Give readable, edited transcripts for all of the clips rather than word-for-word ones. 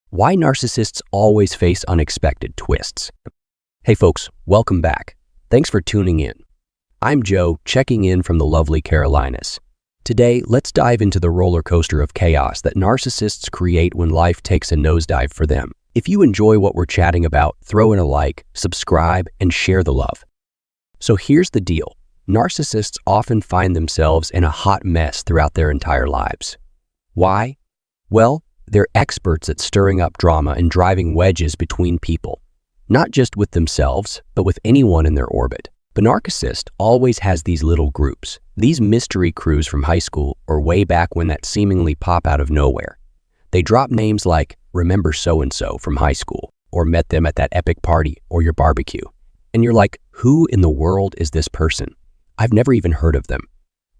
Why narcissists always face unexpected twists. Hey folks, welcome back. Thanks for tuning in. I'm Joe, checking in from the lovely Carolinas. Today, let's dive into the roller coaster of chaos that narcissists create when life takes a nosedive for them. If you enjoy what we're chatting about, throw in a like, subscribe, and share the love. So here's the deal. Narcissists often find themselves in a hot mess throughout their entire lives. Why? Well, they're experts at stirring up drama and driving wedges between people, not just with themselves, but with anyone in their orbit. The narcissist always has these little groups, these mystery crews from high school or way back when that seemingly pop out of nowhere. They drop names like, remember so-and-so from high school, or met them at that epic party or your barbecue. And you're like, who in the world is this person? I've never even heard of them.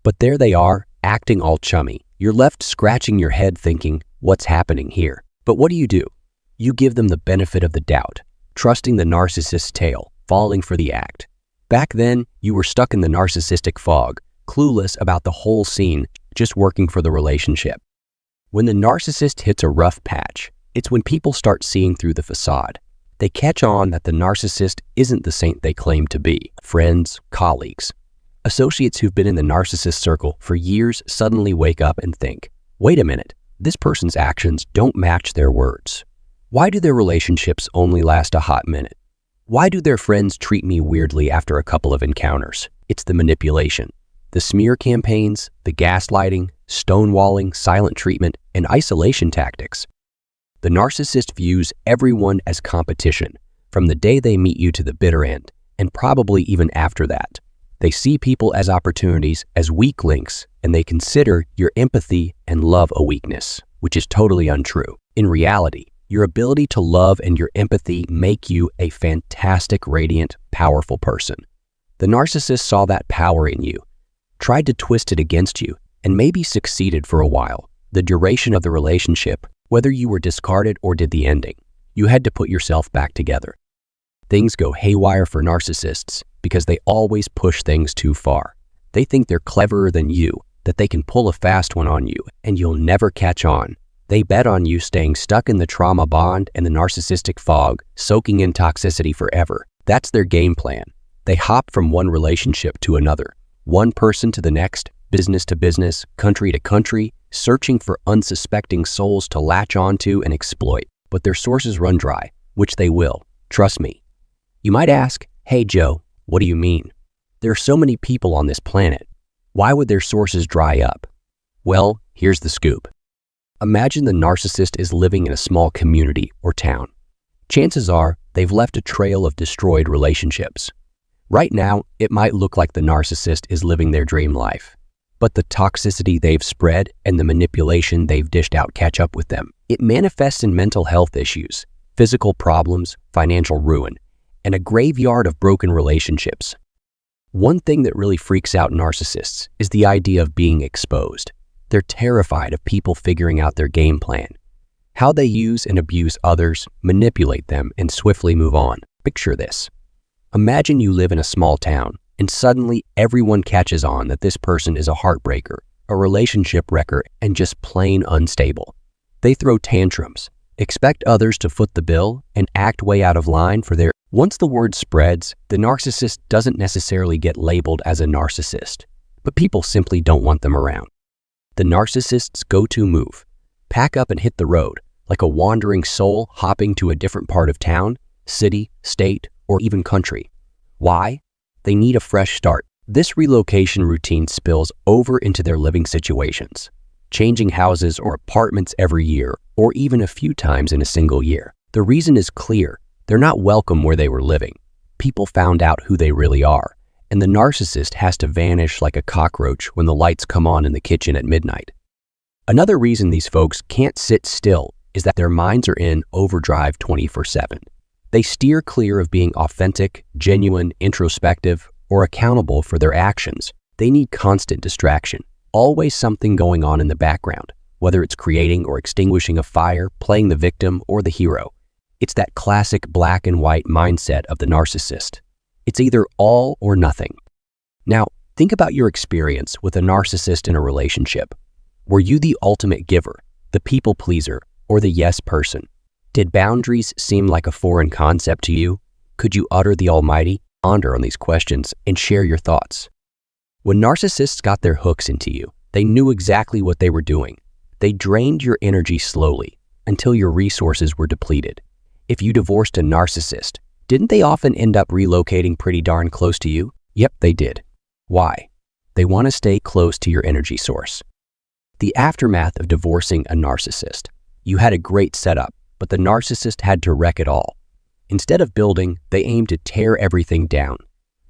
But there they are, acting all chummy. You're left scratching your head thinking, what's happening here? But what do? You give them the benefit of the doubt, trusting the narcissist's tale, falling for the act. Back then, you were stuck in the narcissistic fog, clueless about the whole scene, just working for the relationship. When the narcissist hits a rough patch, it's when people start seeing through the facade. They catch on that the narcissist isn't the saint they claim to be. Friends, colleagues, associates who've been in the narcissist circle for years suddenly wake up and think, wait a minute, this person's actions don't match their words. Why do their relationships only last a hot minute? Why do their friends treat me weirdly after a couple of encounters? It's the manipulation, the smear campaigns, the gaslighting, stonewalling, silent treatment, and isolation tactics. The narcissist views everyone as competition, from the day they meet you to the bitter end, and probably even after that. They see people as opportunities, as weak links, and they consider your empathy and love a weakness, which is totally untrue. In reality, your ability to love and your empathy make you a fantastic, radiant, powerful person. The narcissist saw that power in you, tried to twist it against you, and maybe succeeded for a while. The duration of the relationship, whether you were discarded or did the ending, you had to put yourself back together. Things go haywire for narcissists because they always push things too far. They think they're cleverer than you, that they can pull a fast one on you, and you'll never catch on. They bet on you staying stuck in the trauma bond and the narcissistic fog, soaking in toxicity forever. That's their game plan. They hop from one relationship to another, one person to the next, business to business, country to country, searching for unsuspecting souls to latch onto and exploit. But their sources run dry, which they will. Trust me. You might ask, hey Joe, what do you mean? There are so many people on this planet. Why would their sources dry up? Well, here's the scoop. Imagine the narcissist is living in a small community or town. Chances are they've left a trail of destroyed relationships. Right now, it might look like the narcissist is living their dream life, but the toxicity they've spread and the manipulation they've dished out catch up with them. It manifests in mental health issues, physical problems, financial ruin, and a graveyard of broken relationships. One thing that really freaks out narcissists is the idea of being exposed. They're terrified of people figuring out their game plan, how they use and abuse others, manipulate them, and swiftly move on. Picture this. Imagine you live in a small town, and suddenly everyone catches on that this person is a heartbreaker, a relationship wrecker, and just plain unstable. They throw tantrums, expect others to foot the bill, and act way out of line for their. Once the word spreads, the narcissist doesn't necessarily get labeled as a narcissist, but people simply don't want them around. The narcissist's go-to move: pack up and hit the road, like a wandering soul hopping to a different part of town, city, state, or even country. Why? They need a fresh start. This relocation routine spills over into their living situations, changing houses or apartments every year, or even a few times in a single year. The reason is clear. They're not welcome where they were living. People found out who they really are, and the narcissist has to vanish like a cockroach when the lights come on in the kitchen at midnight. Another reason these folks can't sit still is that their minds are in overdrive 24/7. They steer clear of being authentic, genuine, introspective, or accountable for their actions. They need constant distraction, always something going on in the background, whether it's creating or extinguishing a fire, playing the victim, or the hero. It's that classic black and white mindset of the narcissist. It's either all or nothing. Now, think about your experience with a narcissist in a relationship. Were you the ultimate giver, the people pleaser, or the yes person? Did boundaries seem like a foreign concept to you? Could you utter the almighty? Ponder on these questions and share your thoughts. When narcissists got their hooks into you, they knew exactly what they were doing. They drained your energy slowly until your resources were depleted. If you divorced a narcissist, didn't they often end up relocating pretty darn close to you? Yep, they did. Why? They want to stay close to your energy source. The aftermath of divorcing a narcissist. You had a great setup, but the narcissist had to wreck it all. Instead of building, they aimed to tear everything down.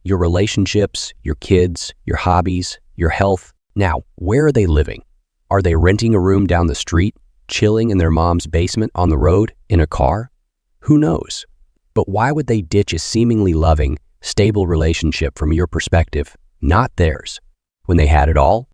Your relationships, your kids, your hobbies, your health. Now, where are they living? Are they renting a room down the street, chilling in their mom's basement on the road, in a car? Who knows? But why would they ditch a seemingly loving, stable relationship from your perspective, not theirs, when they had it all?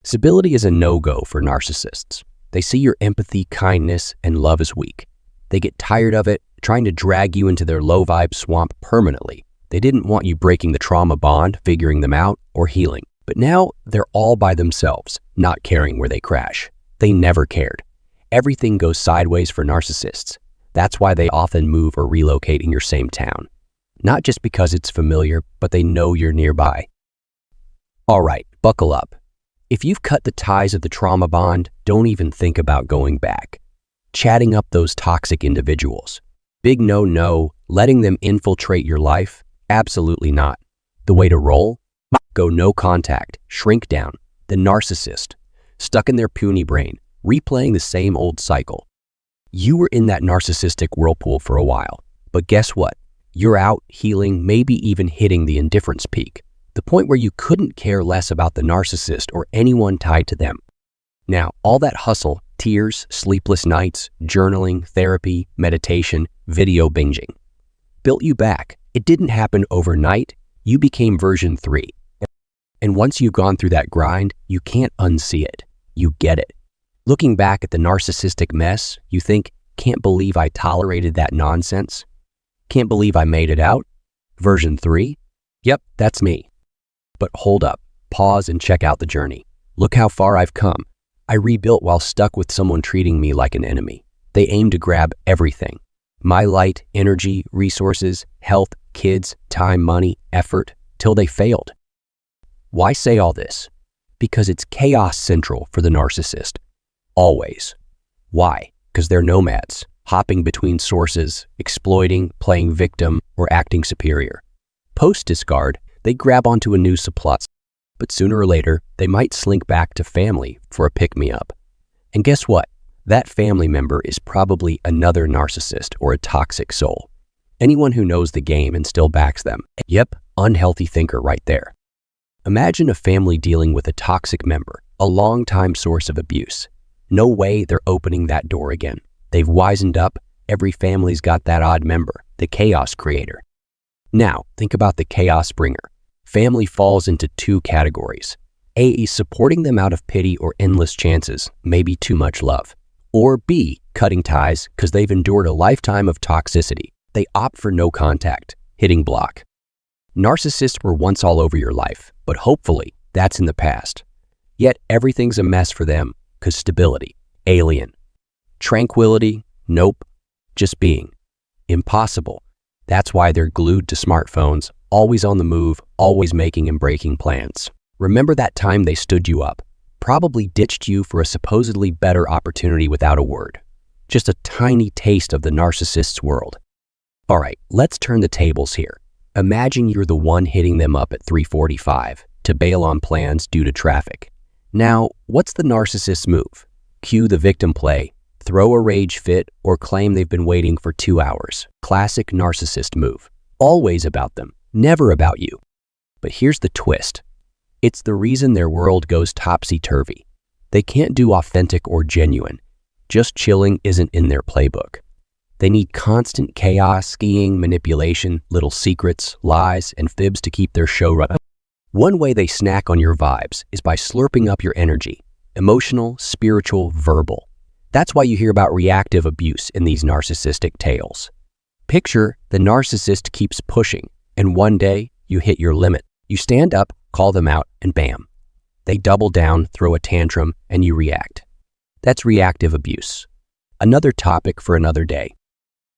Stability is a no-go for narcissists. They see your empathy, kindness, and love as weak. They get tired of it, trying to drag you into their low-vibe swamp permanently. They didn't want you breaking the trauma bond, figuring them out, or healing. But now they're all by themselves, not caring where they crash. They never cared. Everything goes sideways for narcissists. That's why they often move or relocate in your same town. Not just because it's familiar, but they know you're nearby. All right, buckle up. If you've cut the ties of the trauma bond, don't even think about going back. Chatting up those toxic individuals. Big no, letting them infiltrate your life? Absolutely not. The way to roll? Go no contact, shrink down. The narcissist, stuck in their puny brain, replaying the same old cycle. You were in that narcissistic whirlpool for a while, but guess what? You're out, healing, maybe even hitting the indifference peak. The point where you couldn't care less about the narcissist or anyone tied to them. Now, all that hustle, tears, sleepless nights, journaling, therapy, meditation, video binging, built you back. It didn't happen overnight. You became version 3. And once you've gone through that grind, you can't unsee it. You get it. Looking back at the narcissistic mess, you think, can't believe I tolerated that nonsense? Can't believe I made it out? Version 3? Yep, that's me. But hold up, pause and check out the journey. Look how far I've come. I rebuilt while stuck with someone treating me like an enemy. They aimed to grab everything. My light, energy, resources, health, kids, time, money, effort, till they failed. Why say all this? Because it's chaos central for the narcissist. Always. Why? Because they're nomads, hopping between sources, exploiting, playing victim, or acting superior. Post-discard, they grab onto a new supply, but sooner or later, they might slink back to family for a pick-me-up. And guess what? That family member is probably another narcissist or a toxic soul. Anyone who knows the game and still backs them. Yep, unhealthy thinker right there. Imagine a family dealing with a toxic member, a long-time source of abuse. No way they're opening that door again. They've wisened up. Every family's got that odd member, the chaos creator. Now, think about the chaos bringer. Family falls into 2 categories. A, supporting them out of pity or endless chances, maybe too much love. Or B, cutting ties because they've endured a lifetime of toxicity. They opt for no contact, hitting block. Narcissists were once all over your life, but hopefully that's in the past. Yet everything's a mess for them because stability, alien. Tranquility, nope, just being. Impossible. That's why they're glued to smartphones, always on the move, always making and breaking plans. Remember that time they stood you up, probably ditched you for a supposedly better opportunity without a word. Just a tiny taste of the narcissist's world. All right, let's turn the tables here. Imagine you're the one hitting them up at 3:45 to bail on plans due to traffic. Now, what's the narcissist's move? Cue the victim play, throw a rage fit, or claim they've been waiting for 2 hours. Classic narcissist move. Always about them, never about you. But here's the twist. It's the reason their world goes topsy-turvy. They can't do authentic or genuine. Just chilling isn't in their playbook. They need constant chaos, skiing, manipulation, little secrets, lies, and fibs to keep their show running. One way they snack on your vibes is by slurping up your energy. Emotional, spiritual, verbal. That's why you hear about reactive abuse in these narcissistic tales. Picture the narcissist keeps pushing, and one day you hit your limit. You stand up, call them out, and bam. They double down, throw a tantrum, and you react. That's reactive abuse. Another topic for another day.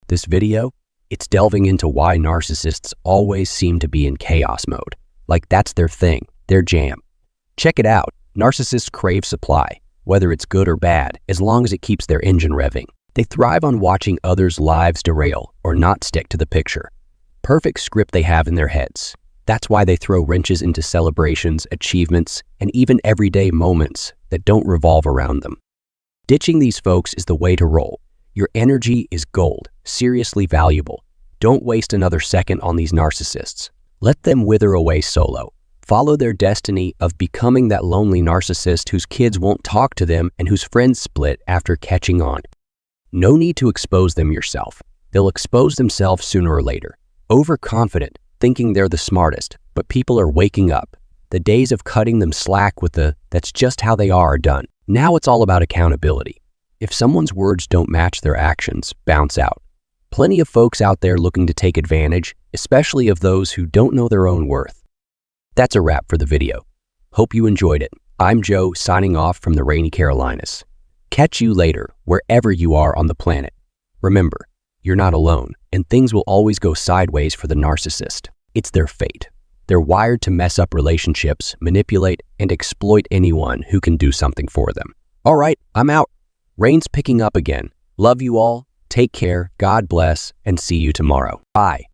This video, it's delving into why narcissists always seem to be in chaos mode. Like that's their thing, their jam. Check it out. Narcissists crave supply, whether it's good or bad, as long as it keeps their engine revving. They thrive on watching others' lives derail or not stick to the picture. Perfect script they have in their heads. That's why they throw wrenches into celebrations, achievements, and even everyday moments that don't revolve around them. Ditching these folks is the way to roll. Your energy is gold, seriously valuable. Don't waste another second on these narcissists. Let them wither away solo. Follow their destiny of becoming that lonely narcissist whose kids won't talk to them and whose friends split after catching on. No need to expose them yourself. They'll expose themselves sooner or later. Overconfident, thinking they're the smartest, but people are waking up. The days of cutting them slack with the "that's just how they are" done. Now it's all about accountability. If someone's words don't match their actions, bounce out. Plenty of folks out there looking to take advantage, especially of those who don't know their own worth. That's a wrap for the video. Hope you enjoyed it. I'm Joe, signing off from the rainy Carolinas. Catch you later, wherever you are on the planet. Remember, you're not alone, and things will always go sideways for the narcissist. It's their fate. They're wired to mess up relationships, manipulate, and exploit anyone who can do something for them. All right, I'm out. Rain's picking up again. Love you all. Take care. God bless, and see you tomorrow. Bye.